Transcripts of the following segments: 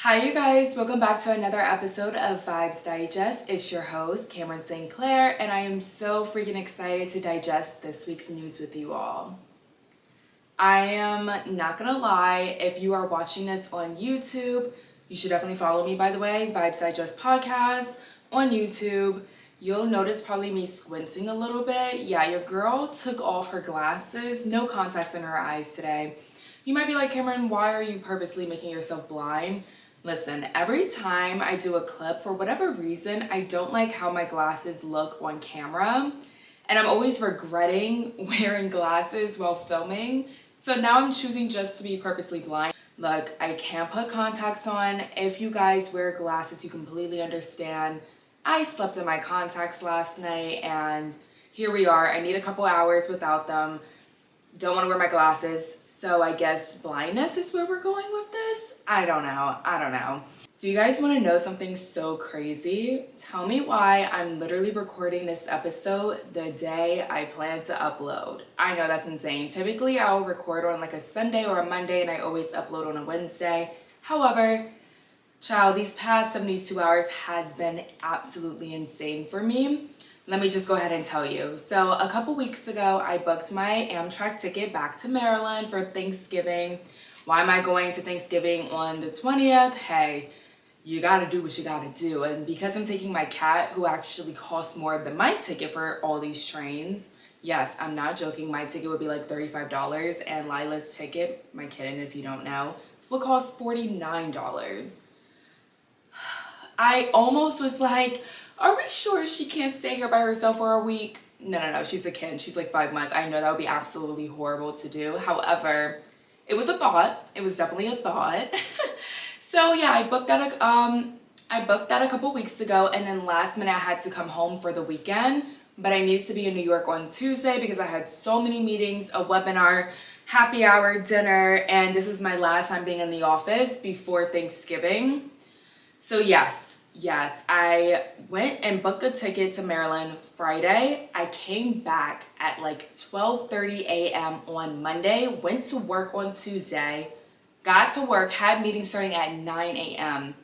Hi you guys, welcome back to another episode of Vibes Digest. It's your host, Cameron St. Clair, and I am so freaking excited to digest this week's news with you all. I am not gonna lie, if you are watching this on YouTube, you should definitely follow me, by the way, Vibes Digest Podcast on YouTube. You'll notice probably me squinting a little bit. Yeah, your girl took off her glasses, no contacts in her eyes today. You might be like, Cameron, why are you purposely making yourself blind? Listen, every time I do a clip, for whatever reason, I don't like how my glasses look on camera. And I'm always regretting wearing glasses while filming. So now I'm choosing just to be purposely blind. Look, I can't put contacts on. If you guys wear glasses, you completely understand. I slept in my contacts last night and here we are. I need a couple hours without them. Don't want to wear my glasses, so I guess blindness is where we're going with this? I don't know. Do you guys want to know something so crazy? Tell me why I'm literally recording this episode the day I plan to upload. I know that's insane. Typically, I'll record on like a Sunday or a Monday, and I always upload on a Wednesday. However, child, these past 72 hours has been absolutely insane for me. Let me just go ahead and tell you. So a couple weeks ago, I booked my Amtrak ticket back to Maryland for Thanksgiving. Why am I going to Thanksgiving on the 20th? Hey, you gotta do what you gotta do. And because I'm taking my cat, who actually costs more than my ticket for all these trains, yes, I'm not joking, my ticket would be like $35, and Lila's ticket, my kitten if you don't know, would cost $49. I almost was like, are we sure she can't stay here by herself for a week? No, she's a kid. She's like 5 months. I know that would be absolutely horrible to do. However, it was a thought. It was definitely a thought. So yeah, I booked that a couple weeks ago, and then last minute I had to come home for the weekend, but I needed to be in New York on Tuesday because I had so many meetings, a webinar, happy hour, dinner, and this is my last time being in the office before Thanksgiving. So yes, I went and booked a ticket to Maryland Friday. I came back at like 12:30 a.m. on Monday, went to work on Tuesday, got to work, had meetings starting at 9 a.m.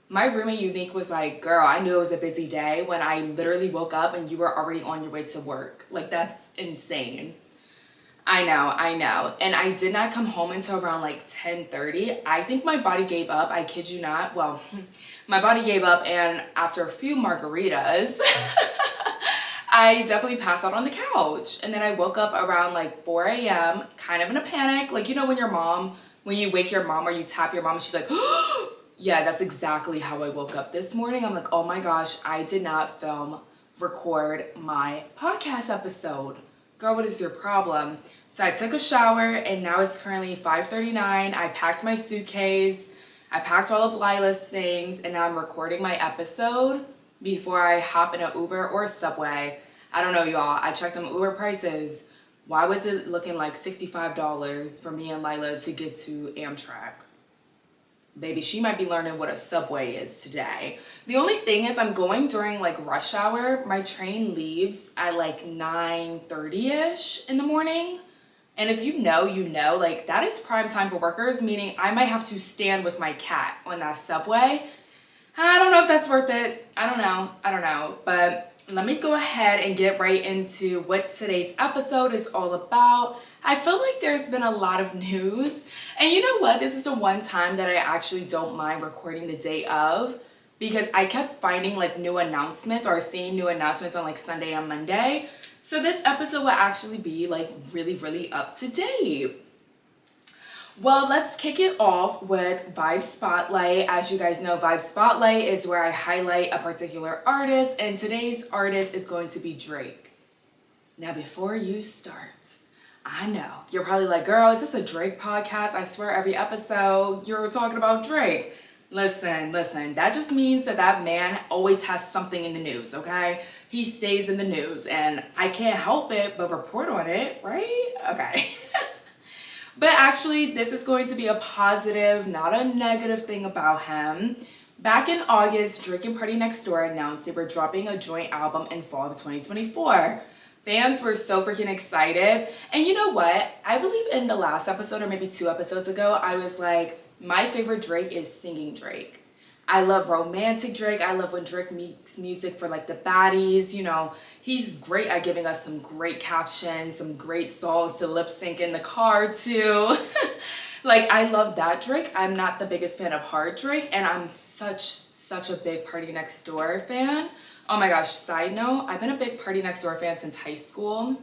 My roommate Unique was like, girl, I knew it was a busy day when I literally woke up and you were already on your way to work. Like, that's insane. I know. And I did not come home until around like 10:30. I think my body gave up. I kid you not. Well, my body gave up, and after a few margaritas, I definitely passed out on the couch. And then I woke up around like 4 a.m., kind of in a panic. Like, you know when you wake your mom or you tap your mom and she's like, yeah, that's exactly how I woke up this morning. I'm like, oh my gosh, I did not record my podcast episode. Girl, what is your problem? So I took a shower, and now it's currently 5:39. I packed my suitcase. I packed all of Lila's things, and now I'm recording my episode before I hop in an Uber or Subway. I don't know, y'all. I checked them Uber prices. Why was it looking like $65 for me and Lila to get to Amtrak? Baby, she might be learning what a Subway is today. The only thing is I'm going during like rush hour. My train leaves at like 9:30ish in the morning. And if you know, like that is prime time for workers, meaning I might have to stand with my cat on that subway. I don't know if that's worth it. I don't know. But let me go ahead and get right into what today's episode is all about. I feel like there's been a lot of news. And you know what? This is the one time that I actually don't mind recording the day of, because I kept finding like new announcements or seeing new announcements on like Sunday and Monday. So this episode will actually be like really up to date. Well, let's kick it off with Vibe Spotlight. As you guys know, Vibe Spotlight is where I highlight a particular artist, and today's artist is going to be Drake. Now, before you start, I know you're probably like, girl, is this a Drake podcast? I swear every episode you're talking about Drake. Listen, that just means that man always has something in the news, okay? He stays in the news, and I can't help it but report on it, right? Okay. But actually, this is going to be a positive, not a negative thing about him. Back in August, Drake and PartyNextDoor announced they were dropping a joint album in fall of 2024. Fans were so freaking excited. And you know what? I believe in the last episode, or maybe 2 episodes ago, I was like, my favorite Drake is singing Drake. I love romantic Drake. I love when Drake makes music for like the baddies, you know. He's great at giving us some great captions, some great songs to lip sync in the car too. Like, I love that Drake. I'm not the biggest fan of hard Drake, and I'm such a big PartyNextDoor fan. Oh my gosh, side note, I've been a big PartyNextDoor fan since high school.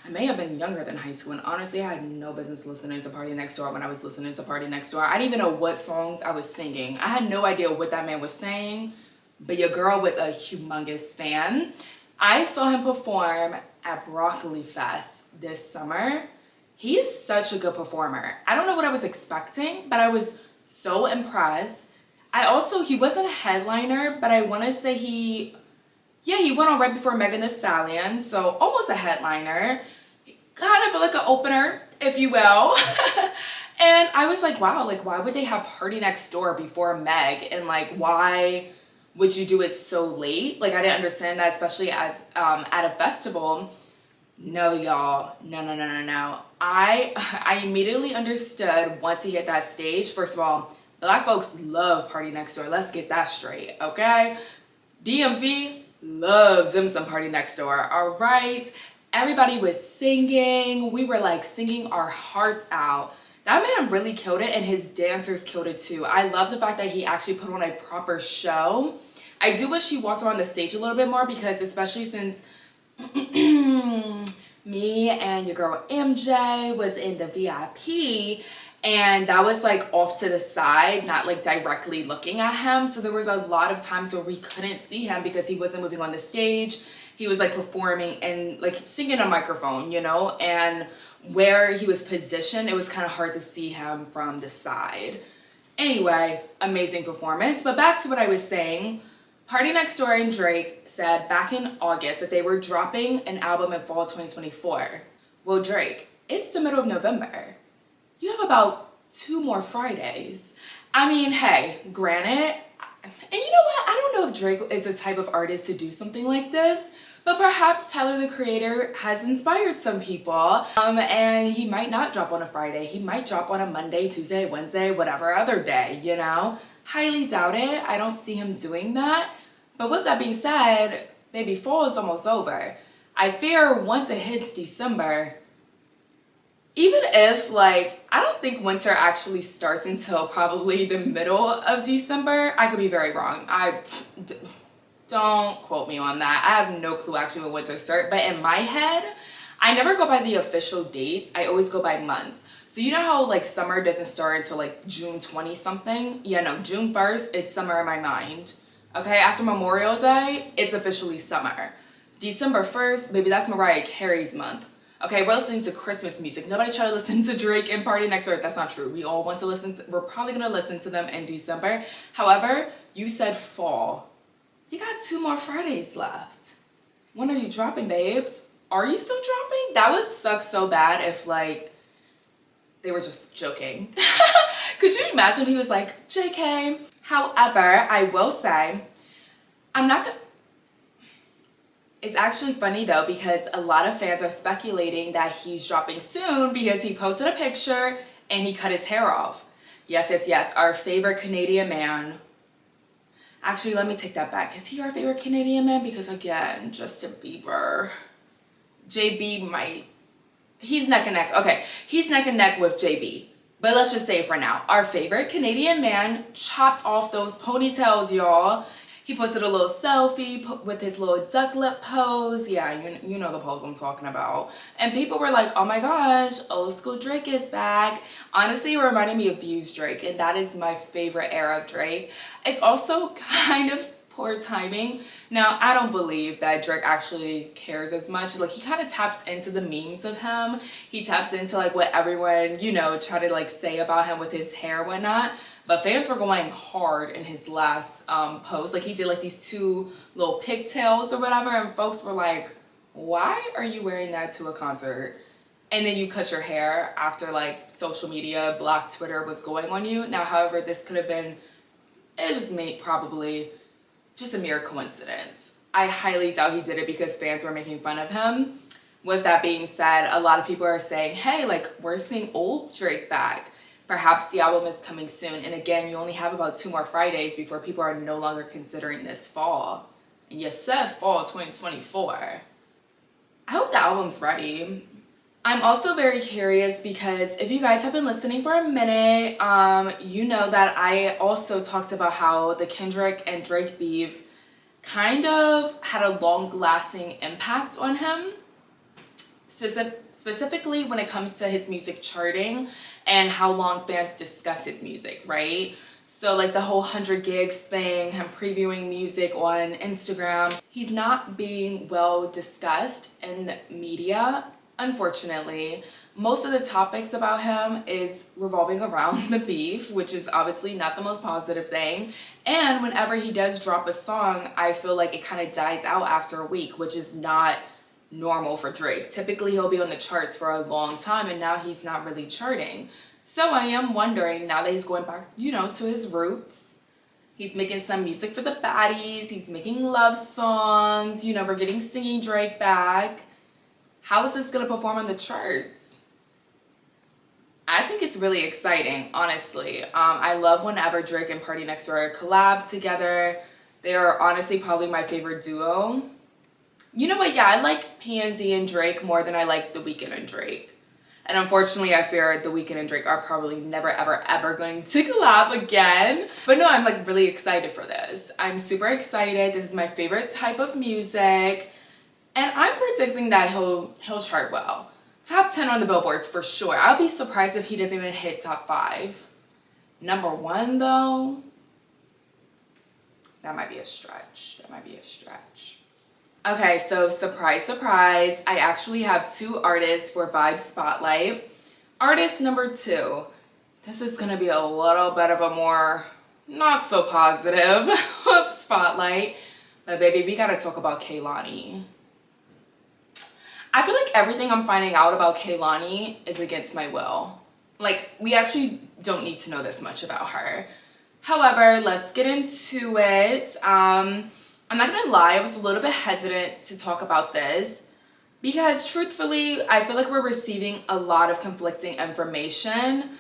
I may have been younger than high school, and honestly, I had no business listening to PartyNextDoor when I was listening to PartyNextDoor. I didn't even know what songs I was singing. I had no idea what that man was saying, but your girl was a humongous fan. I saw him perform at Broccoli Fest this summer. He is such a good performer. I don't know what I was expecting, but I was so impressed. He wasn't a headliner, but I want to say he went on right before Megan Thee Stallion, so almost a headliner. Kind of like an opener, if you will. And I was like, wow, like, why would they have PartyNextDoor before Meg? And like, why would you do it so late? Like, I didn't understand that, especially as at a festival. No, y'all. No. I immediately understood once he hit that stage. First of all, Black folks love PartyNextDoor. Let's get that straight, okay? DMV loves him some PartyNextDoor, all right? Everybody was singing. We were like singing our hearts out. That man really killed it, and his dancers killed it too. I love the fact that he actually put on a proper show. I do wish he walked around the stage a little bit more, because especially since me and your girl MJ was in the VIP, and that was like off to the side, not like directly looking at him. So there was a lot of times where we couldn't see him because he wasn't moving on the stage. He was like performing and like singing a microphone, you know, and where he was positioned, it was kind of hard to see him from the side. Anyway, amazing performance. But back to what I was saying, PartyNextDoor and Drake said back in August that they were dropping an album in fall 2024. Well, Drake, it's the middle of November. You have about 2 more Fridays. I mean, hey, granted, and you know what? I don't know if Drake is the type of artist to do something like this, but perhaps Tyler, the Creator, has inspired some people, and he might not drop on a Friday. He might drop on a Monday, Tuesday, Wednesday, whatever other day, you know? Highly doubt it. I don't see him doing that. But with that being said, baby, fall is almost over. I fear once it hits December, even if, like, I don't think winter actually starts until probably the middle of December. I could be very wrong. Don't quote me on that. I have no clue actually when winter starts. But in my head, I never go by the official dates. I always go by months. So you know how, like, summer doesn't start until, like, June 20 something? Yeah, no, June 1st, it's summer in my mind. Okay, after Memorial Day, it's officially summer. December 1st, baby, that's Mariah Carey's month. Okay, we're listening to Christmas music. Nobody try to listen to Drake and PartyNextDoor. That's not true. We all want to listen to, we're probably going to listen to them in December. However, you said fall. You got 2 more Fridays left. When are you dropping, babes? Are you still dropping? That would suck so bad if, like, they were just joking. Could you imagine if he was like, JK? However, I will say, I'm not gonna... It's actually funny though, because a lot of fans are speculating that he's dropping soon because he posted a picture and he cut his hair off. Yes, our favorite Canadian man. Actually, let me take that back. Is he our favorite Canadian man? Because again, Justin Bieber. JB might... He's neck and neck. Okay, he's neck and neck with JB. But let's just say for now, our favorite Canadian man chopped off those ponytails, y'all. He posted a little selfie with his little duck lip pose. Yeah, you know the pose I'm talking about. And people were like, oh my gosh, old school Drake is back. Honestly, it reminded me of Views Drake, and that is my favorite era of Drake. It's also kind of poor timing. Now, I don't believe that Drake actually cares as much. Like, he kind of taps into the memes of him. He taps into, like, what everyone, you know, try to, like, say about him with his hair and whatnot. But fans were going hard in his last post. Like, he did, like, these 2 little pigtails or whatever, and folks were like, why are you wearing that to a concert? And then you cut your hair after, like, social media, Black Twitter was going on you. Now, however, this could have been, it was made probably just a mere coincidence. I highly doubt he did it because fans were making fun of him. With that being said, a lot of people are saying, hey, like, we're seeing old Drake back. perhaps the album is coming soon. And again, you only have about 2 more Fridays before people are no longer considering this fall. And you said fall 2024. I hope the album's ready. I'm also very curious because if you guys have been listening for a minute, you know that I also talked about how the Kendrick and Drake beef kind of had a long-lasting impact on him, specifically when it comes to his music charting and how long fans discuss his music, right? So like the whole 100 gigs thing, him previewing music on Instagram, he's not being well discussed in the media, unfortunately. Most of the topics about him is revolving around the beef, which is obviously not the most positive thing. And whenever he does drop a song, I feel like it kind of dies out after a week, which is not normal for Drake. Typically, he'll be on the charts for a long time, and now he's not really charting. So I am wondering, now that he's going back, you know, to his roots, he's making some music for the baddies, he's making love songs, you know, we're getting singing Drake back. How is this going to perform on the charts? I think it's really exciting, honestly. I love whenever Drake and PartyNextDoor collab together. They are honestly probably my favorite duo. You know what? Yeah, I like P&D and Drake more than I like The Weeknd and Drake. And unfortunately, I fear The Weeknd and Drake are probably never, ever, ever going to collab again. But no, I'm like really excited for this. I'm super excited. This is my favorite type of music. And I'm predicting that he'll chart well. Top 10 on the billboards for sure. I'll be surprised if he doesn't even hit top 5. Number 1 though, that might be a stretch. That might be a stretch. Okay, so surprise, surprise. I actually have 2 artists for Vibe Spotlight. Artist number 2. This is gonna be a little bit of a more not so positive spotlight. But baby, we gotta talk about Kehlani. I feel like everything I'm finding out about Kehlani is against my will. Like, we actually don't need to know this much about her. However, let's get into it. I'm not gonna lie, I was a little bit hesitant to talk about this because truthfully, I feel like we're receiving a lot of conflicting information.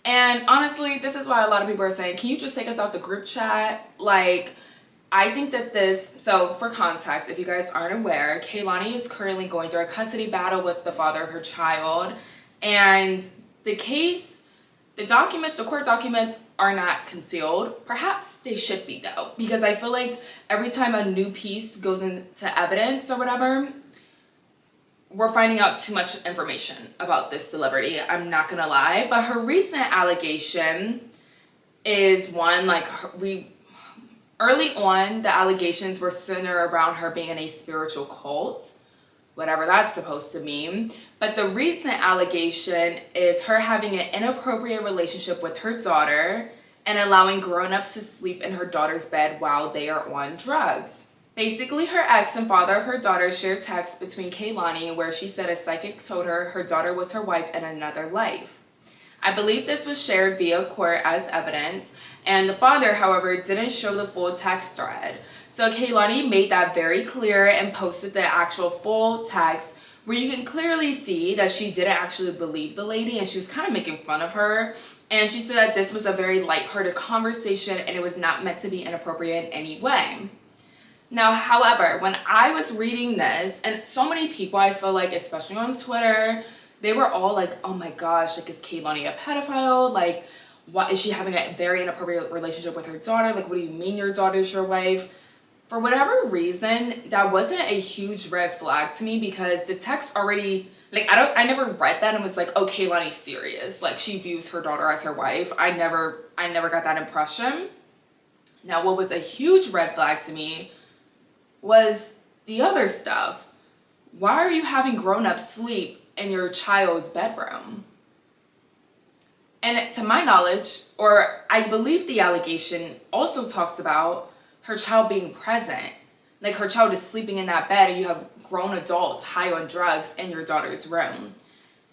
And honestly, this is why a lot of people are saying, can you just take us out the group chat? Like, I think that this, so for context, if you guys aren't aware, Kehlani is currently going through a custody battle with the father of her child. And the case, the documents, the court documents are not concealed. Perhaps they should be though, because I feel like every time a new piece goes into evidence or whatever, we're finding out too much information about this celebrity. I'm not gonna lie, but her recent allegation is one, like early on, the allegations were centered around her being in a spiritual cult, whatever that's supposed to mean. But the recent allegation is her having an inappropriate relationship with her daughter and allowing grown-ups to sleep in her daughter's bed while they are on drugs. Basically, her ex and father of her daughter shared texts between Kehlani where she said a psychic told her daughter was her wife in another life. I believe this was shared via court as evidence, and the father, however, didn't show the full text thread. So Kehlani made that very clear and posted the actual full text where you can clearly see that she didn't actually believe the lady and she was kind of making fun of her. And she said that this was a very lighthearted conversation and it was not meant to be inappropriate in any way. Now, however, when I was reading this, and so many people, I feel like, especially on Twitter, they were all like, oh my gosh, like, is Kehlani a pedophile? Like, what is she having a very inappropriate relationship with her daughter? Like, what do you mean your daughter's your wife? For whatever reason, that wasn't a huge red flag to me because the text already, like, I never read that and was like, oh, Kehlani's serious. Like, she views her daughter as her wife. I never got that impression. Now, what was a huge red flag to me was the other stuff. Why are you having grown-ups sleep in your child's bedroom? And to my knowledge, or I believe the allegation also talks about her child being present. Like, her child is sleeping in that bed and you have grown adults high on drugs in your daughter's room.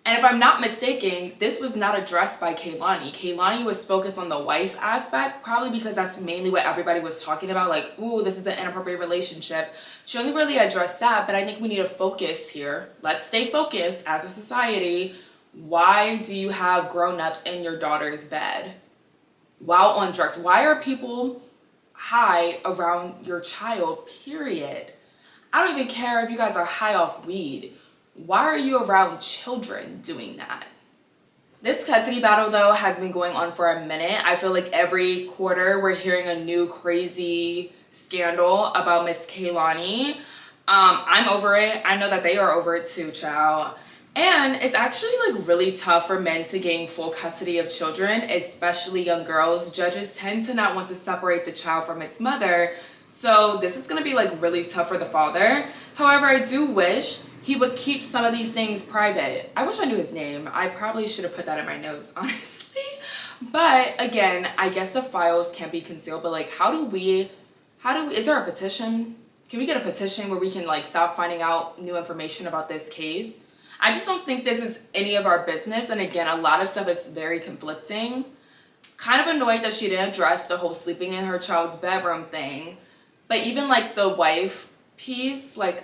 And if I'm not mistaken, this was not addressed by Kehlani. Kehlani was focused on the wife aspect, probably because that's mainly what everybody was talking about. Like, ooh, this is an inappropriate relationship. She only really addressed that, but I think we need to focus here. Let's stay focused as a society Why do you have grown-ups in your daughter's bed while on drugs? Why are people high around your child, period? I don't even care if you guys are high off weed. Why are you around children doing that? This custody battle, though, has been going on for a minute. I feel like every quarter we're hearing a new crazy scandal about Miss Kehlani. I'm over it. I know that they are over it too, child. And it's actually like really tough for men to gain full custody of children, especially young girls. Judges tend to not want to separate the child from its mother. So this is gonna be like really tough for the father. However, I do wish he would keep some of these things private. I wish I knew his name. I probably should have put that in my notes, honestly. But again, I guess the files can't be concealed, but like is there a petition? Can we get a petition where we can like stop finding out new information about this case? I just don't think this is any of our business. And again, a lot of stuff is very conflicting. Kind of annoyed that she didn't address the whole sleeping in her child's bedroom thing. But even like the wife piece, like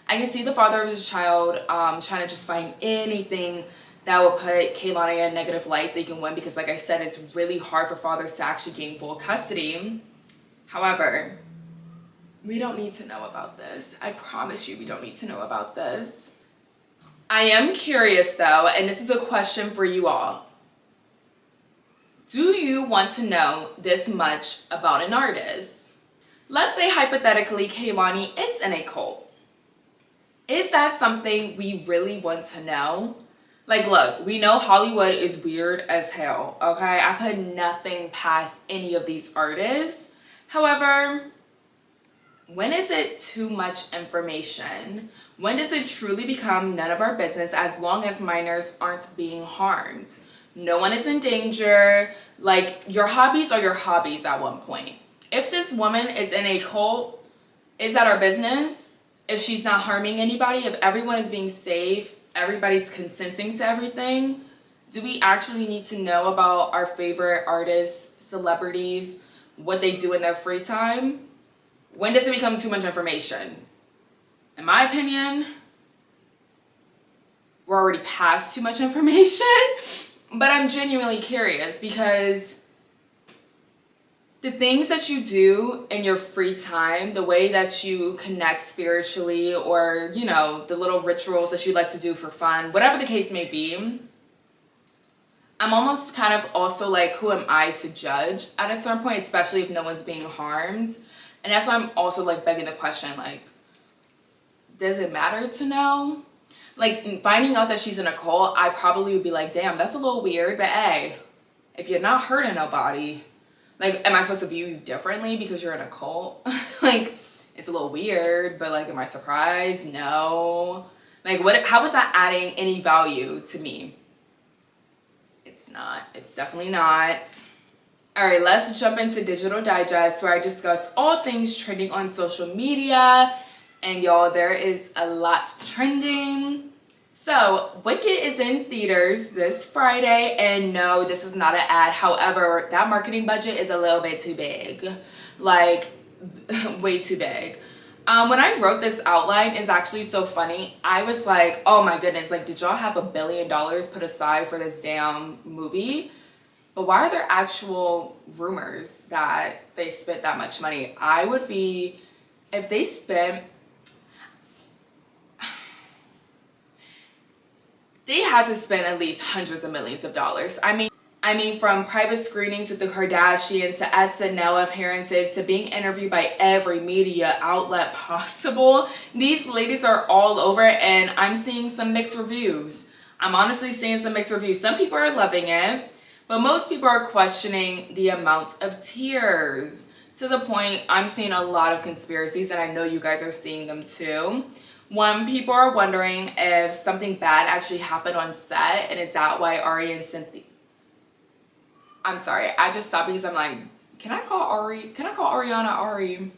I can see the father of his child trying to just find anything that will put Kehlani in a negative light so he can win, because like I said, it's really hard for fathers to actually gain full custody. However, we don't need to know about this. I promise you we don't need to know about this. I am curious though, and this is a question for you all. Do you want to know this much about an artist? Let's say hypothetically Kehlani is in a cult. Is that something we really want to know? Like, look, we know Hollywood is weird as hell, okay? I put nothing past any of these artists. However, when is it too much information? When does it truly become none of our business as long as minors aren't being harmed? No one is in danger. Like, your hobbies are your hobbies at one point. If this woman is in a cult, is that our business? If she's not harming anybody, if everyone is being safe, everybody's consenting to everything, do we actually need to know about our favorite artists, celebrities, what they do in their free time? When does it become too much information? In my opinion, we're already past too much information, but I'm genuinely curious because the things that you do in your free time, the way that you connect spiritually, or, you know, the little rituals that you like to do for fun, whatever the case may be, I'm almost kind of also like, who am I to judge at a certain point, especially if no one's being harmed? And that's why I'm also like begging the question, like, does it matter to know? Like, finding out that she's in a cult, I probably would be like, damn, that's a little weird, but hey, if you're not hurting nobody, like, am I supposed to view you differently because you're in a cult? Like, it's a little weird, but like, am I surprised? No. Like, how is that adding any value to me? It's not. It's definitely not. All right, let's jump into Digital Digest, where I discuss all things trending on social media. And y'all, there is a lot trending. So, Wicked is in theaters this Friday, and no, this is not an ad. However, that marketing budget is a little bit too big. Like, way too big. When I wrote this outline, it's actually so funny. I was like, oh my goodness, like, did y'all have $1 billion put aside for this damn movie? But why are there actual rumors that they spent that much money? I would be, if they spent, they had to spend at least hundreds of millions of dollars. I mean, from private screenings with the Kardashians to SNL appearances to being interviewed by every media outlet possible. These ladies are all over, and I'm seeing some mixed reviews. I'm honestly seeing some mixed reviews. Some people are loving it, but most people are questioning the amount of tears. To the point, I'm seeing a lot of conspiracies, and I know you guys are seeing them too. One, people are wondering if something bad actually happened on set, and is that why Ari and Cynthia... I'm sorry, I just stopped because I'm like, can I call Ariana Ari?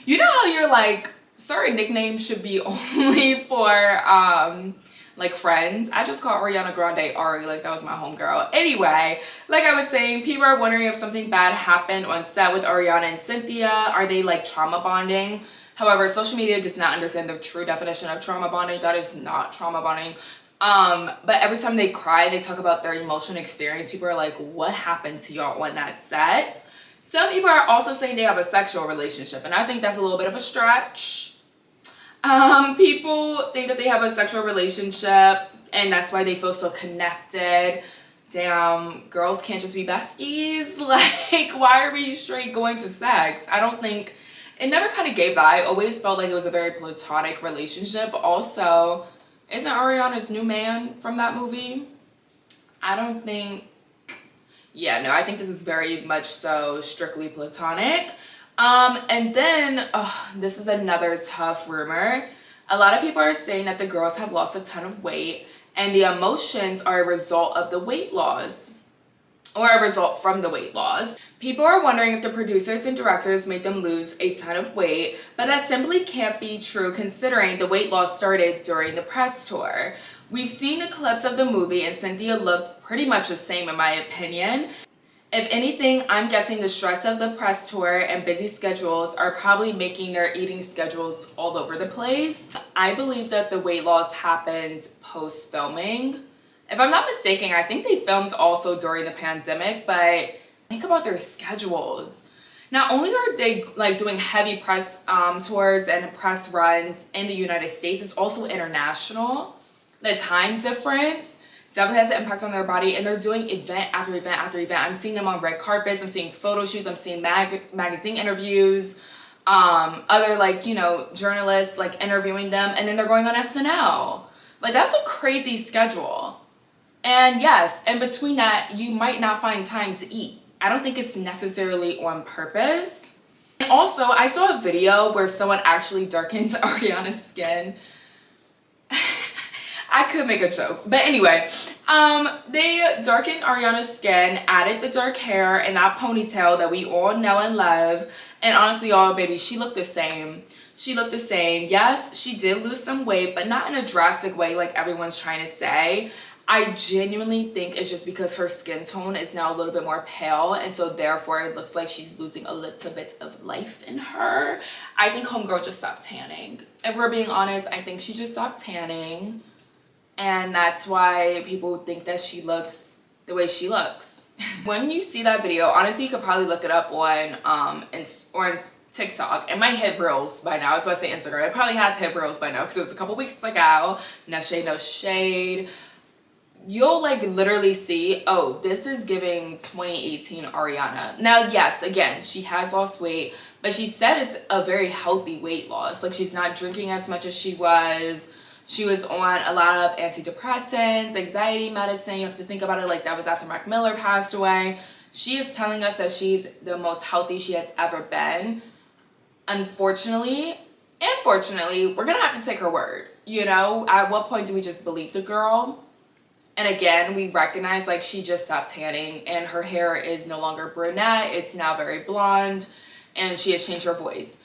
You know how you're like, certain nicknames should be only for, like, friends? I just call Ariana Grande Ari, like that was my homegirl. Anyway, like I was saying, people are wondering if something bad happened on set with Ariana and Cynthia. Are they, like, trauma bonding? However, social media does not understand the true definition of trauma bonding. That is not trauma bonding. But every time they cry, they talk about their emotional experience. People are like, what happened to y'all on that set? Some people are also saying they have a sexual relationship, and I think that's a little bit of a stretch. People think that they have a sexual relationship, and that's why they feel so connected. Damn, girls can't just be besties. Like, why are we straight going to sex? I don't think, it never kind of gave that. I always felt like it was a very platonic relationship. Also, isn't Ariana's new man from that movie? I don't think, yeah, no, I think this is very much so strictly platonic. And then, this is another tough rumor. A lot of people are saying that the girls have lost a ton of weight, and the emotions are a result of the weight loss, or a result from the weight loss. People are wondering if the producers and directors made them lose a ton of weight, but that simply can't be true considering the weight loss started during the press tour. We've seen the clips of the movie, and Cynthia looked pretty much the same in my opinion. If anything, I'm guessing the stress of the press tour and busy schedules are probably making their eating schedules all over the place. I believe that the weight loss happened post-filming. If I'm not mistaken, I think they filmed also during the pandemic, but think about their schedules. Not only are they like doing heavy press tours and press runs in the United States, it's also international. The time difference definitely has an impact on their body, and they're doing event after event after event. I'm seeing them on red carpets, I'm seeing photo shoots, I'm seeing magazine interviews, other like, you know, journalists like interviewing them, and then they're going on SNL. Like, that's a crazy schedule. And yes, in between that, you might not find time to eat. I don't think it's necessarily on purpose. And also, I saw a video where someone actually darkened Ariana's skin. I could make a joke, but anyway, they darkened Ariana's skin, added the dark hair and that ponytail that we all know and love, and honestly, y'all, baby, she looked the same. She looked the same. Yes, she did lose some weight, but not in a drastic way like everyone's trying to say. I genuinely think it's just because her skin tone is now a little bit more pale, and so therefore it looks like she's losing a little bit of life in her. I think homegirl just stopped tanning. If we're being honest, I think she just stopped tanning. And that's why people think that she looks the way she looks. When you see that video, honestly, you could probably look it up on on TikTok. It might hit reels by now. I was about to say Instagram. It probably has hit reels by now because it was a couple weeks ago. No shade, no shade. You'll like literally see, oh, this is giving 2018 Ariana. Now, yes, again, she has lost weight, but she said it's a very healthy weight loss. Like, she's not drinking as much as she was. She was on a lot of antidepressants, anxiety medicine. You have to think about it like that was after Mac Miller passed away. She is telling us that she's the most healthy she has ever been. Unfortunately, and fortunately, we're going to have to take her word. You know, at what point do we just believe the girl? And again, we recognize like she just stopped tanning and her hair is no longer brunette. It's now very blonde, and she has changed her voice.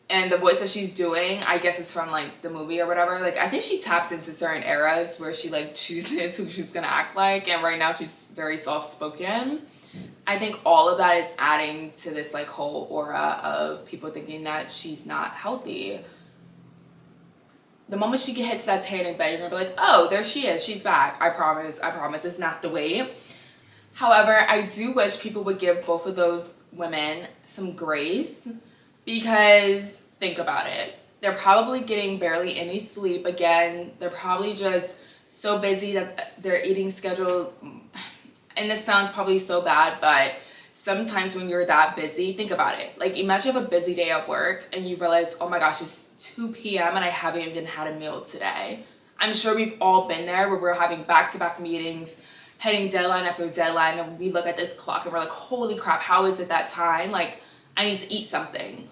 And the voice that she's doing, I guess it's from like the movie or whatever. Like, I think she taps into certain eras where she like chooses who she's gonna act like. And right now she's very soft-spoken. I think all of that is adding to this like whole aura of people thinking that she's not healthy. The moment she hits that tanning bed, you're gonna be like, oh, there she is. She's back. I promise. I promise. It's not the weight. However, I do wish people would give both of those women some grace. Because think about it, they're probably getting barely any sleep. Again, they're probably just so busy that their eating schedule, and this sounds probably so bad, but sometimes when you're that busy, think about it. Like, imagine you have a busy day at work and you realize, oh my gosh, it's 2 p.m. and I haven't even had a meal today. I'm sure we've all been there where we're having back-to-back meetings, hitting deadline after deadline, and we look at the clock and we're like, holy crap, how is it that time? Like, I need to eat something.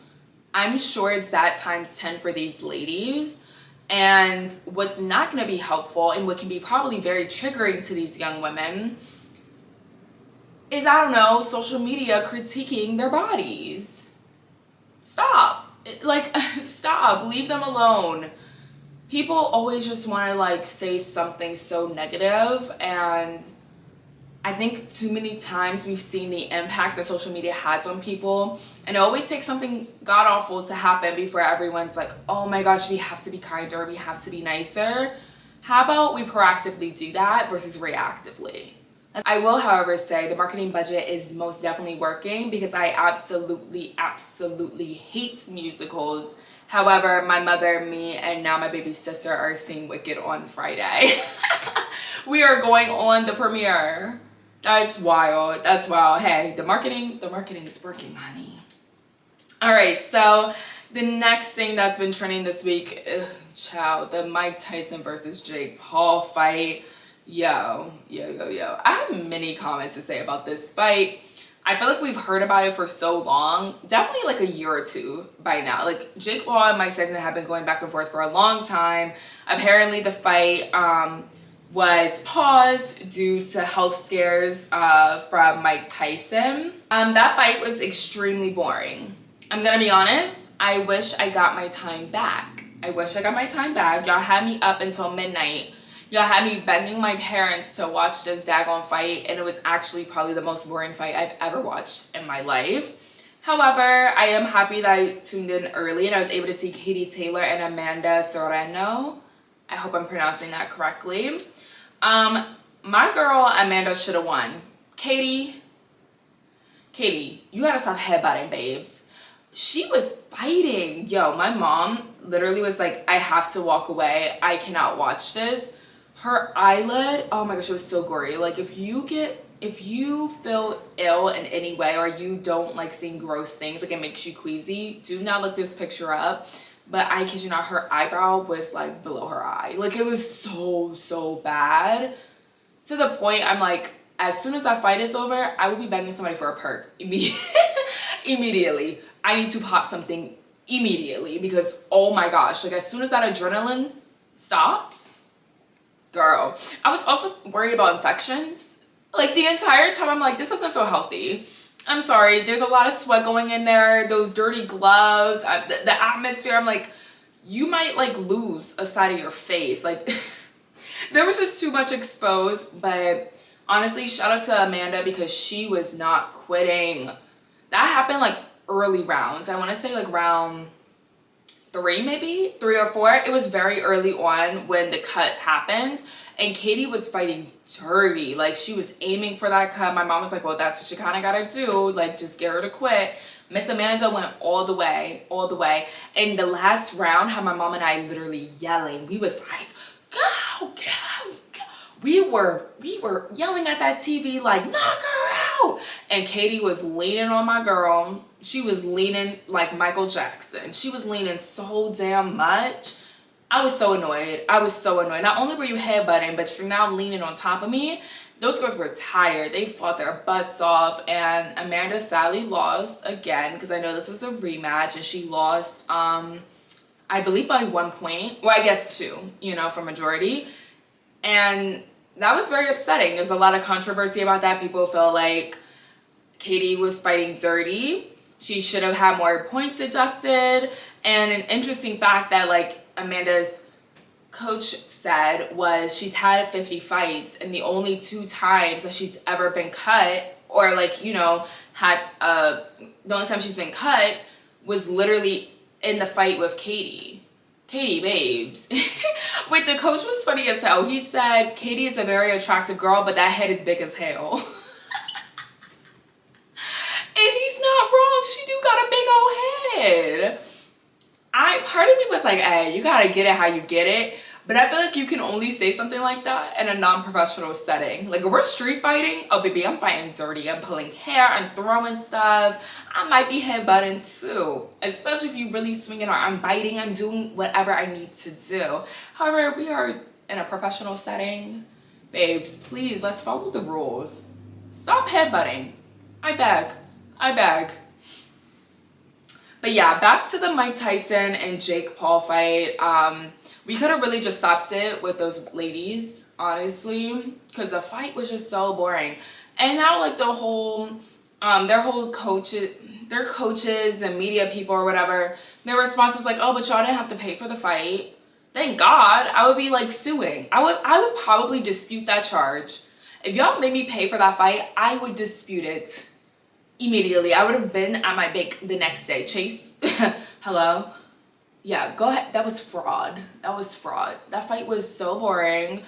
I'm sure it's that times 10 for these ladies. And what's not going to be helpful and what can be probably very triggering to these young women is, I don't know, social media critiquing their bodies. Stop. Like, stop. Leave them alone. People always just want to like say something so negative, and I think too many times we've seen the impacts that social media has on people, and it always takes something god-awful to happen before everyone's like, oh my gosh, we have to be kinder, we have to be nicer. How about we proactively do that versus reactively? I will, however, say the marketing budget is most definitely working because I absolutely hate musicals. However, my mother, me, and now my baby sister are seeing Wicked on Friday. We are going on the premiere. That's wild. That's wild. Hey, the marketing is working, honey. All right, so the next thing that's been trending this week, child, the Mike Tyson versus Jake Paul fight. Yo. I have many comments to say about this fight. I feel like we've heard about it for so long, definitely like a year or two by now. Like Jake Paul and Mike Tyson have been going back and forth for a long time. Apparently the fight was paused due to health scares from Mike Tyson. That fight was extremely boring. I'm gonna be honest, I wish I got my time back. Y'all had me up until midnight. Y'all had me begging my parents to watch this daggone fight, and it was actually probably the most boring fight I've ever watched in my life. However, I am happy that I tuned in early and I was able to see Katie Taylor and Amanda Serrano. I hope I'm pronouncing that correctly. My girl Amanda should have won. Katie, you gotta stop headbutting, babes. She was fighting. Yo, my mom literally was like, I have to walk away. I cannot watch this. Her eyelid, oh my gosh, it was so gory. Like if you feel ill in any way or you don't like seeing gross things, like it makes you queasy, do not look this picture up. But I kid you not, her eyebrow was like below her eye. Like it was so bad. To the point I'm like, as soon as that fight is over, I will be begging somebody for a perk immediately. I need to pop something immediately because oh my gosh, like as soon as that adrenaline stops, girl. I was also worried about infections. Like the entire time I'm like, this doesn't feel healthy. I'm sorry, there's a lot of sweat going in there, those dirty gloves, the atmosphere. I'm like, you might like lose a side of your face. Like there was just too much exposed. But honestly, shout out to Amanda because she was not quitting. That happened like early rounds. I want to say like round 3 maybe, 3 or 4. It was very early on when the cut happened. And Katie was fighting dirty. Like she was aiming for that cut. My mom was like, well, that's what you kind of got to do. Like just get her to quit. Miss Amanda went all the way. And the last round, how my mom and I literally yelling. We was like, go. We were yelling at that TV like, knock her out. And Katie was leaning on my girl. She was leaning like Michael Jackson. She was leaning so damn much. I was so annoyed. Not only were you headbutting, but you're now leaning on top of me. Those girls were tired. They fought their butts off. And Amanda sadly lost again because I know this was a rematch. And she lost, I believe by 1 point. Well, I guess 2, for majority. And that was very upsetting. There's a lot of controversy about that. People feel like Katie was fighting dirty. She should have had more points deducted. And an interesting fact that like Amanda's coach said was she's had 50 fights and the only 2 times that she's ever been cut or like, had the only time she's been cut was literally in the fight with Katie, babes. Wait, the coach was funny as hell. He said Katie is a very attractive girl, but that head is big as hell. And he's not wrong. She do got a big old head. Part of me was like, hey, you gotta get it how you get it. But I feel like you can only say something like that in a non-professional setting. Like if we're street fighting, oh baby, I'm fighting dirty. I'm pulling hair, I'm throwing stuff. I might be headbutting too. Especially if you really swinging or I'm biting, I'm doing whatever I need to do. However, we are in a professional setting. Babes, please, let's follow the rules. Stop headbutting. I beg. But yeah, back to the Mike Tyson and Jake Paul fight. We could have really just stopped it with those ladies, honestly, because the fight was just so boring. And now like the whole, their coaches and media people or whatever, their response is like, oh, but y'all didn't have to pay for the fight. Thank God. I would be like suing. I would probably dispute that charge. If y'all made me pay for that fight, I would dispute it immediately. I would have been at my bank the next day. Chase, hello? Yeah, go ahead. That was fraud. That was fraud. That fight was so boring.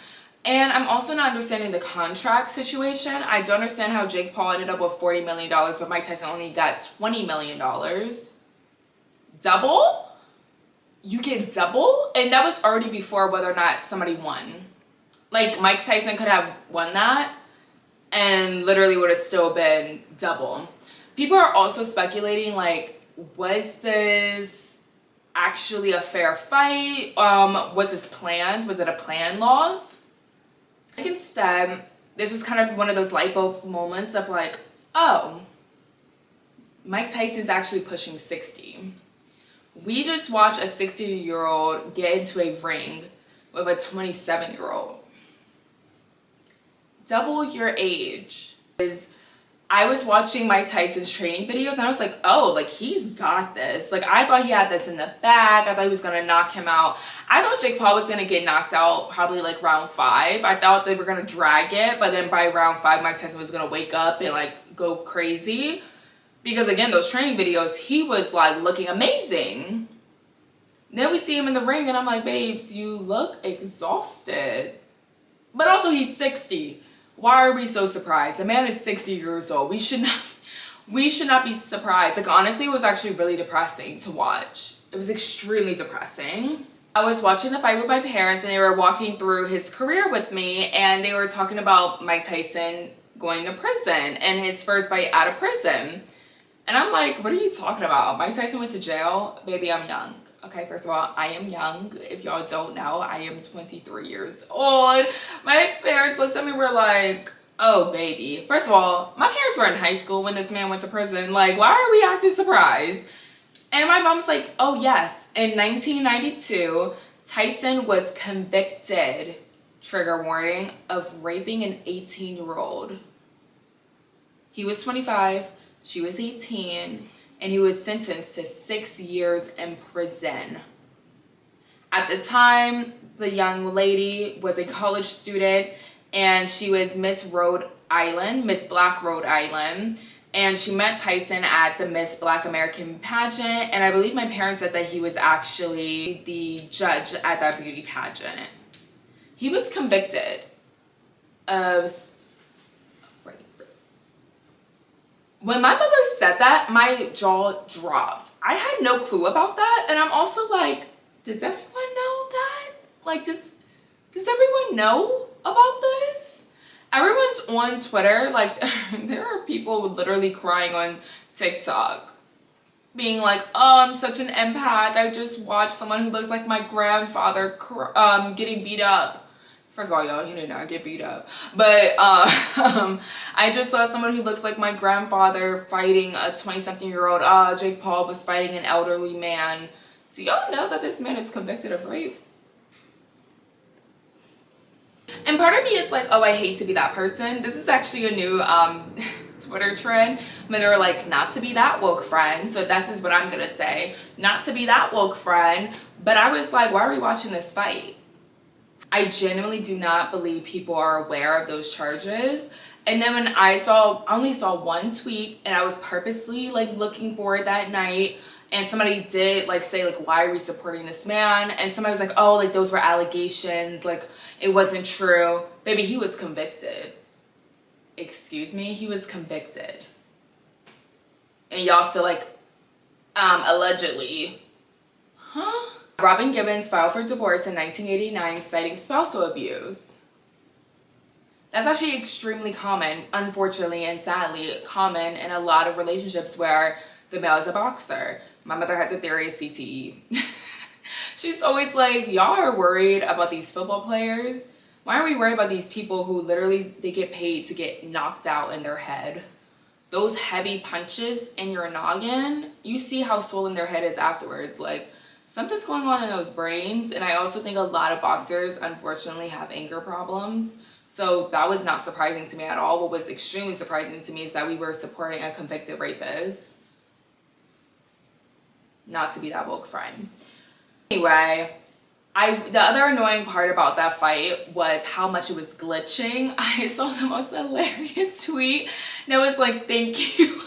And I'm also not understanding the contract situation. I don't understand how Jake Paul ended up with $40 million, but Mike Tyson only got $20 million. Double? You get double? And that was already before whether or not somebody won. Like, Mike Tyson could have won that and literally would have still been double. People are also speculating, like, was this actually a fair fight? Was this planned? Was it a planned loss? Like, instead, this was kind of one of those light bulb moments of like, oh, Mike Tyson's actually pushing 60. We just watched a 60-year-old get into a ring with a 27-year-old. Double your age. I was watching Mike Tyson's training videos and I was like, oh, like he's got this. Like I thought he had this in the bag. I thought he was gonna knock him out. I thought Jake Paul was gonna get knocked out probably like round 5. I thought they were gonna drag it, but then by round 5, Mike Tyson was gonna wake up and like go crazy. Because again, those training videos, he was like looking amazing. Then we see him in the ring and I'm like, babes, you look exhausted. But also he's 60. Why are we so surprised? The man is 60 years old. We should not be surprised. Like honestly, it was actually really depressing to watch. It was extremely depressing. I was watching the fight with my parents and they were walking through his career with me and they were talking about Mike Tyson going to prison and his first fight out of prison. And I'm like, what are you talking about? Mike Tyson went to jail? Baby, I'm young. Okay, first of all, I am young. If y'all don't know, I am 23 years old. My parents looked at me and were like, oh, baby. First of all, my parents were in high school when this man went to prison. Like, why are we acting surprised? And my mom's like, oh, yes. In 1992, Tyson was convicted, trigger warning, of raping an 18-year-old. He was 25, she was 18. And he was sentenced to 6 years in prison. At the time, the young lady was a college student and she was Miss Black Rhode Island. And she met Tyson at the Miss Black American pageant. And I believe my parents said that he was actually the judge at that beauty pageant. He was convicted of rape. When my mother said that, my jaw dropped. I had no clue about that. And I'm also like, does everyone know that? Like, does everyone know about this? Everyone's on Twitter. Like, there are people literally crying on TikTok. Being like, oh, I'm such an empath. I just watched someone who looks like my grandfather getting beat up. First of all, y'all, he did not get beat up. But I just saw someone who looks like my grandfather fighting a 20-something-year-old. Jake Paul was fighting an elderly man. Do y'all know that this man is convicted of rape? And part of me is like, oh, I hate to be that person. This is actually a new Twitter trend. But they were like, not to be that woke friend. So this is what I'm going to say. Not to be that woke friend. But I was like, why are we watching this fight? I genuinely do not believe people are aware of those charges. And then when I only saw one tweet and I was purposely like looking for it that night and somebody did like say like, why are we supporting this man? And somebody was like, oh, like those were allegations. Like it wasn't true. Baby, he was convicted. Excuse me? He was convicted. And y'all still like, allegedly. Huh? Robin Gibbons filed for divorce in 1989 citing spousal abuse. That's actually extremely common, unfortunately and sadly, common in a lot of relationships where the male is a boxer. My mother has a theory of CTE. She's always like, y'all are worried about these football players. Why are we worried about these people who literally, they get paid to get knocked out in their head? Those heavy punches in your noggin, you see how swollen their head is afterwards. Like, something's going on in those brains. And I also think a lot of boxers, unfortunately, have anger problems. So that was not surprising to me at all. What was extremely surprising to me is that we were supporting a convicted rapist. Not to be that woke friend. Anyway, the other annoying part about that fight was how much it was glitching. I saw the most hilarious tweet that was like, thank you.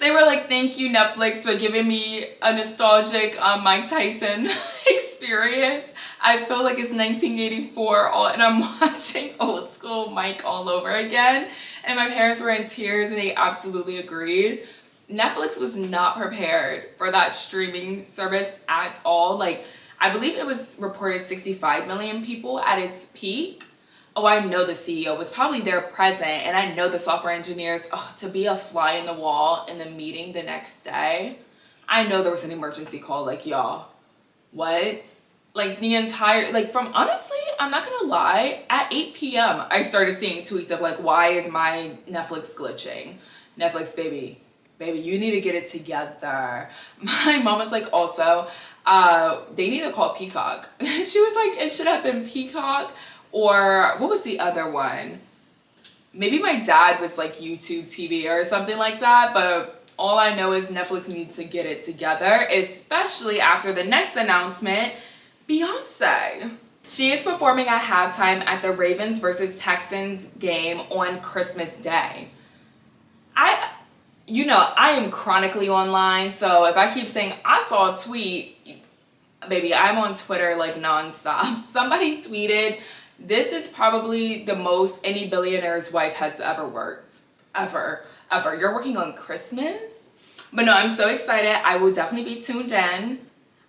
They were like, thank you Netflix for giving me a nostalgic Mike Tyson experience. I feel like it's 1984 and I'm watching old school Mike all over again. And my parents were in tears and they absolutely agreed. Netflix was not prepared for that streaming service at all. Like, I believe it was reported 65 million people at its peak. Oh, I know the CEO was probably there present, and I know the software engineers. Oh, to be a fly in the wall in the meeting the next day, I know there was an emergency call. Like, y'all, what? Like, the entire, like, from, honestly, I'm not gonna lie, at 8 p.m. I started seeing tweets of like, why is my Netflix glitching? Netflix, baby, you need to get it together. My mom was like, also, they need to call Peacock. She was like, it should have been Peacock. Or what was the other one? Maybe my dad was like YouTube TV or something like that, but all I know is Netflix needs to get it together, especially after the next announcement, Beyoncé. She is performing at halftime at the Ravens versus Texans game on Christmas Day. I am chronically online, so if I keep saying I saw a tweet, baby, I'm on Twitter like nonstop. Somebody tweeted, this is probably the most any billionaire's wife has ever worked. Ever. You're working on Christmas? But no, I'm so excited. I will definitely be tuned in.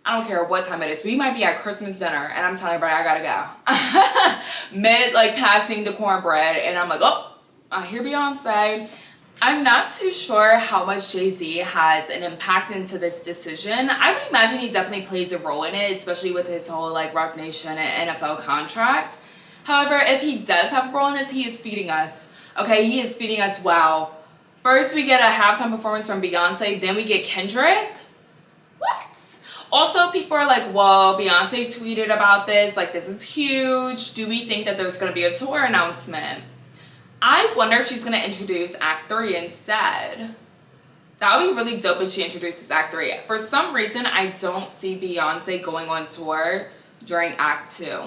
I don't care what time it is. We might be at Christmas dinner and I'm telling everybody I gotta go. Mid like passing the cornbread and I'm like, oh, I hear Beyonce. I'm not too sure how much Jay-Z has an impact into this decision. I would imagine he definitely plays a role in it, especially with his whole like Roc Nation and NFL contract. However, if he does have a role in this, he is feeding us. Okay, he is feeding us well. First, we get a halftime performance from Beyonce, then we get Kendrick. What? Also, people are like, whoa, Beyonce tweeted about this. Like, this is huge. Do we think that there's going to be a tour announcement? I wonder if she's going to introduce Act 3 instead. That would be really dope if she introduces Act 3. For some reason, I don't see Beyonce going on tour during Act 2.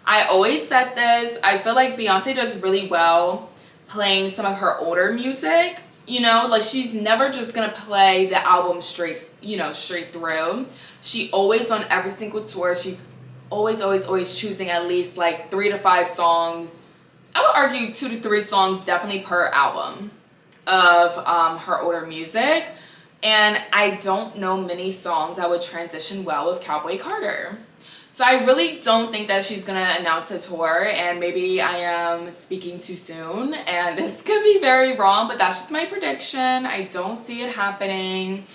I always said this. I feel like Beyonce does really well playing some of her older music. You know, like she's never just going to play the album straight through. She always, on every single tour, she's always choosing at least like 3 to 5 songs. I would argue 2 to 3 songs definitely per album of her older music. And I don't know many songs that would transition well with Cowboy Carter. So I really don't think that she's gonna announce a tour, and maybe I am speaking too soon and this could be very wrong, but that's just my prediction. I don't see it happening.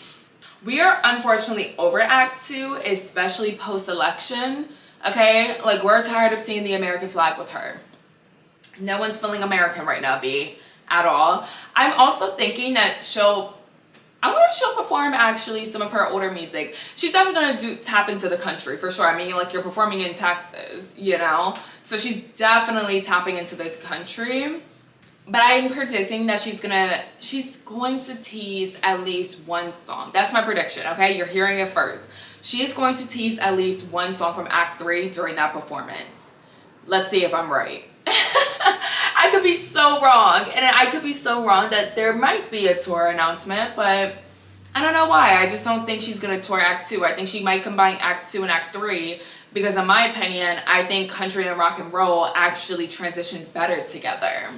We are unfortunately over Act 2, especially post-election. Okay, like we're tired of seeing the American flag with her. No one's feeling American right now, B, at all. I'm also thinking that I wonder if she'll perform actually some of her older music. She's definitely gonna tap into the country for sure. I mean, like you're performing in Texas, you know? So she's definitely tapping into this country. But I'm predicting that she's going to tease at least one song. That's my prediction, okay? You're hearing it first. She is going to tease at least one song from Act 3 during that performance. Let's see if I'm right. I could be so wrong, and I could be so wrong that there might be a tour announcement, but I don't know why. I just don't think she's gonna tour Act 2. I think she might combine Act 2 and Act 3 because in my opinion, I think country and rock and roll actually transitions better together.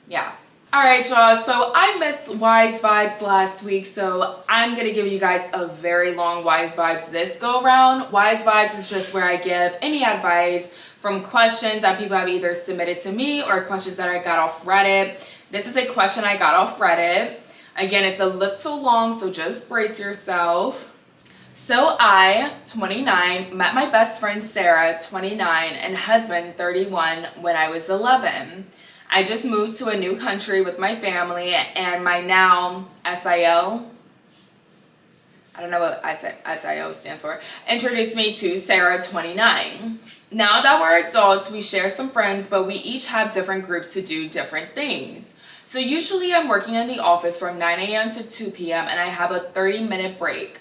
Yeah. Alright y'all, so I missed Wise Vibes last week, so I'm gonna give you guys a very long Wise Vibes this go round. Wise Vibes is just where I give any advice from questions that people have either submitted to me or questions that I got off Reddit. This is a question I got off Reddit. Again, it's a little long, so just brace yourself. So I, 29, met my best friend Sarah, 29, and husband, 31, when I was 11. I just moved to a new country with my family, and my now SIL, I don't know what SIO stands for, introduced me to Sarah, 29. Now that we're adults, we share some friends, but we each have different groups to do different things. So usually I'm working in the office from 9 a.m. to 2 p.m. and I have a 30-minute break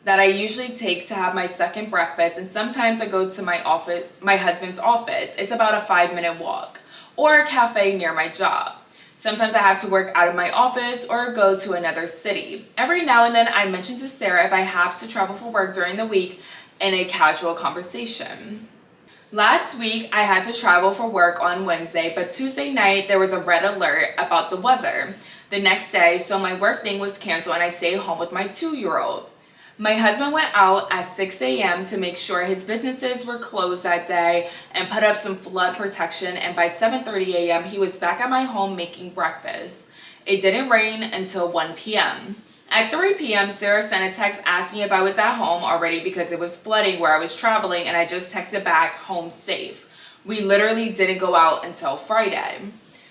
that I usually take to have my second breakfast, and sometimes I go to my husband's office. It's about a 5-minute walk, or a cafe near my job. Sometimes I have to work out of my office or go to another city. Every now and then I mention to Sarah if I have to travel for work during the week in a casual conversation. Last week I had to travel for work on Wednesday, but Tuesday night there was a red alert about the weather the next day, so my work thing was canceled and I stayed home with my 2-year-old. My husband went out at 6 a.m. to make sure his businesses were closed that day and put up some flood protection, and by 7:30 a.m. he was back at my home making breakfast. It didn't rain until 1 p.m. At 3 p.m. Sarah sent a text asking if I was at home already because it was flooding where I was traveling, and I just texted back, home safe. We literally didn't go out until Friday.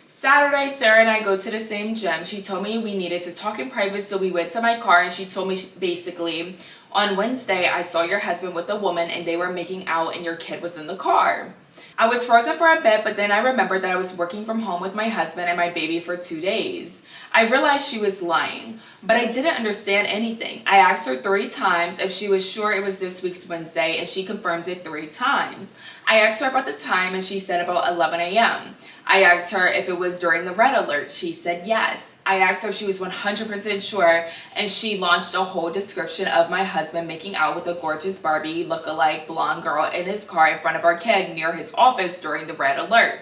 Saturday, Sarah and I go to the same gym. She told me we needed to talk in private, so we went to my car, and she told me basically, on Wednesday, I saw your husband with a woman and they were making out and your kid was in the car. I was frozen for a bit, but then I remembered that I was working from home with my husband and my baby for 2 days. I realized she was lying, but I didn't understand anything. I asked her 3 times if she was sure it was this week's Wednesday, and she confirmed it 3 times. I asked her about the time, and she said about 11 a.m. I asked her if it was during the red alert. She said yes. I asked her if she was 100% sure, and she launched a whole description of my husband making out with a gorgeous Barbie look-alike blonde girl in his car in front of our kid near his office during the red alert.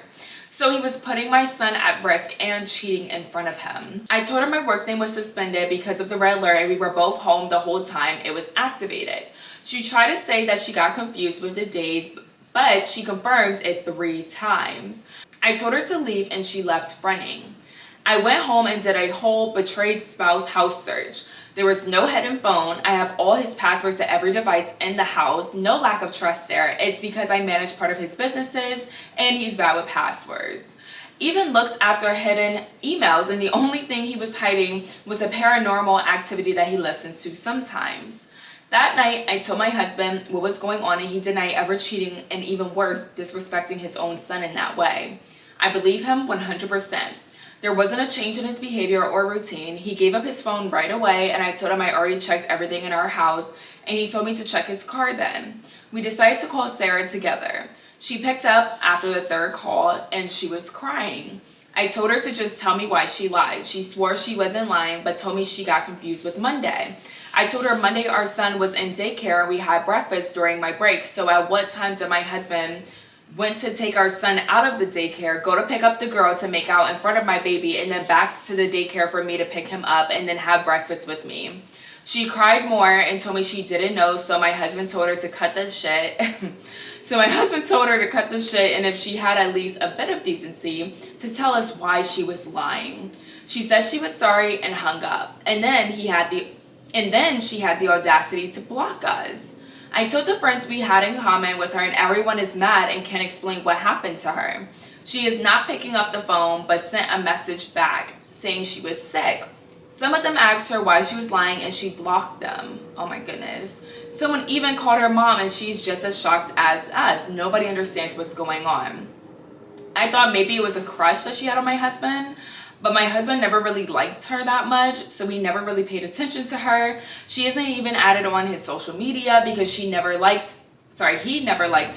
So he was putting my son at risk and cheating in front of him. I told her my work thing was suspended because of the red alert and we were both home the whole time it was activated. She tried to say that she got confused with the days, but she confirmed it 3 times. I told her to leave and she left running. I went home and did a whole betrayed spouse house search. There was no hidden phone. I have all his passwords to every device in the house. No lack of trust there. It's because I manage part of his businesses and he's bad with passwords. Even looked after hidden emails, and the only thing he was hiding was a paranormal activity that he listens to sometimes. That night, I told my husband what was going on and he denied ever cheating and, even worse, disrespecting his own son in that way. I believe him 100%. There wasn't a change in his behavior or routine. He gave up his phone right away, and I told him I already checked everything in our house, and he told me to check his car then. We decided to call Sarah together. She picked up after the 3rd call, and she was crying. I told her to just tell me why she lied. She swore she wasn't lying, but told me she got confused with Monday. I told her Monday our son was in daycare and we had breakfast during my break, so at what time did my husband went to take our son out of the daycare, go to pick up the girl to make out in front of my baby, and then back to the daycare for me to pick him up and then have breakfast with me. She cried more and told me she didn't know, so my husband told her to cut the shit. And if she had at least a bit of decency, to tell us why she was lying. She said she was sorry and hung up. And then she had the audacity to block us. I told the friends we had in common with her, and everyone is mad and can't explain what happened to her. She is not picking up the phone, but sent a message back saying she was sick. Some of them asked her why she was lying and she blocked them. Oh my goodness. Someone even called her mom, and she's just as shocked as us. Nobody understands what's going on. I thought maybe it was a crush that she had on my husband, but my husband never really liked her that much, so we never really paid attention to her. She isn't even added on his social media because he never liked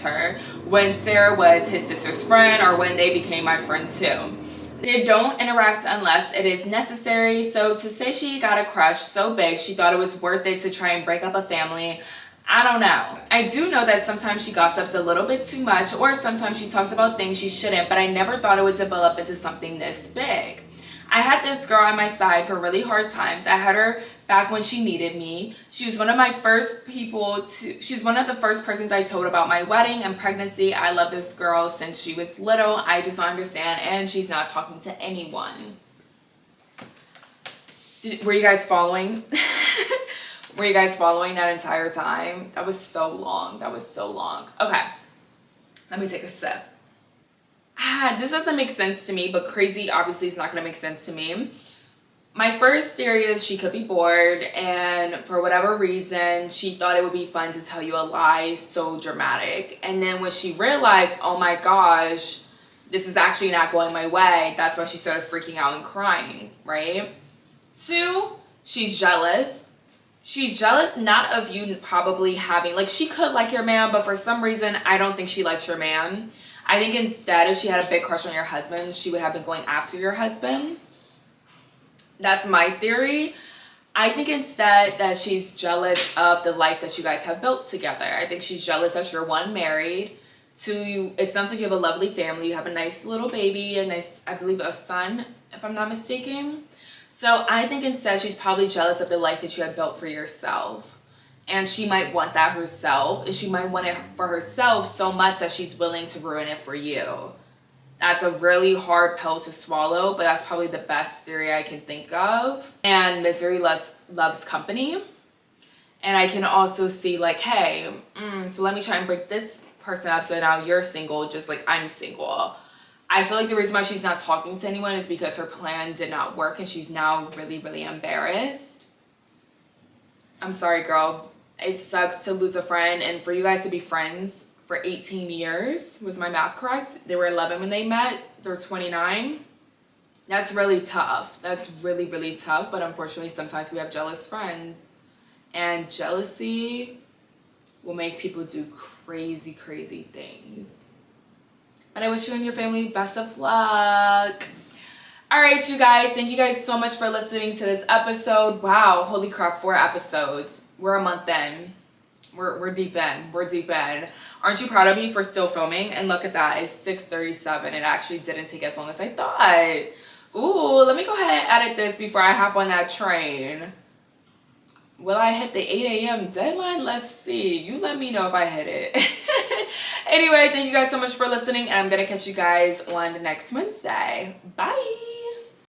her when Sarah was his sister's friend or when they became my friend too. They don't interact unless it is necessary, so to say she got a crush so big she thought it was worth it to try and break up a family, I don't know. I do know that sometimes she gossips a little bit too much, or sometimes she talks about things she shouldn't, but I never thought it would develop into something this big. I had this girl on my side for really hard times. I had her back when she needed me. She was one of the first persons I told about my wedding and pregnancy. I love this girl since she was little. I just don't understand, and she's not talking to anyone. Were you guys following? Were you guys following that entire time? That was so long. Okay, let me take a sip. This doesn't make sense to me, but crazy obviously is not going to make sense to me. My first theory is she could be bored, and for whatever reason, she thought it would be fun to tell you a lie so dramatic. And then when she realized, oh my gosh, this is actually not going my way, that's why she started freaking out and crying, right? 2, she's jealous. She's jealous not of you probably having, like, she could like your man, but for some reason, I don't think she likes your man. I think instead, if she had a big crush on your husband, she would have been going after your husband. That's my theory. I think instead that she's jealous of the life that you guys have built together. I think she's jealous that you're, one, married. Two, it sounds like you have a lovely family. You have a nice little baby, a nice, I believe, a son, if I'm not mistaken. So I think instead she's probably jealous of the life that you have built for yourself. And she might want that herself. And she might want it for herself so much that she's willing to ruin it for you. That's a really hard pill to swallow, but that's probably the best theory I can think of. And misery loves company. And I can also see like, hey, so let me try and break this person up so now you're single just like I'm single. I feel like the reason why she's not talking to anyone is because her plan did not work and she's now really, really embarrassed. I'm sorry, girl. It sucks to lose a friend, and for you guys to be friends for 18 years, was my math correct? They were 11 when they met. They're 29. That's really tough. That's really, really tough, but unfortunately sometimes we have jealous friends, and jealousy will make people do crazy, crazy things. But I wish you and your family best of luck. All right, you guys. Thank you guys so much for listening to this episode. Wow, holy crap, 4 episodes. We're a month in. We're deep in. We're deep in. Aren't you proud of me for still filming? And look at that. It's 6:37. It actually didn't take as long as I thought. Ooh, let me go ahead and edit this before I hop on that train. Will I hit the 8 a.m. deadline? Let's see. You let me know if I hit it. Anyway, thank you guys so much for listening, and I'm going to catch you guys on the next Wednesday. Bye.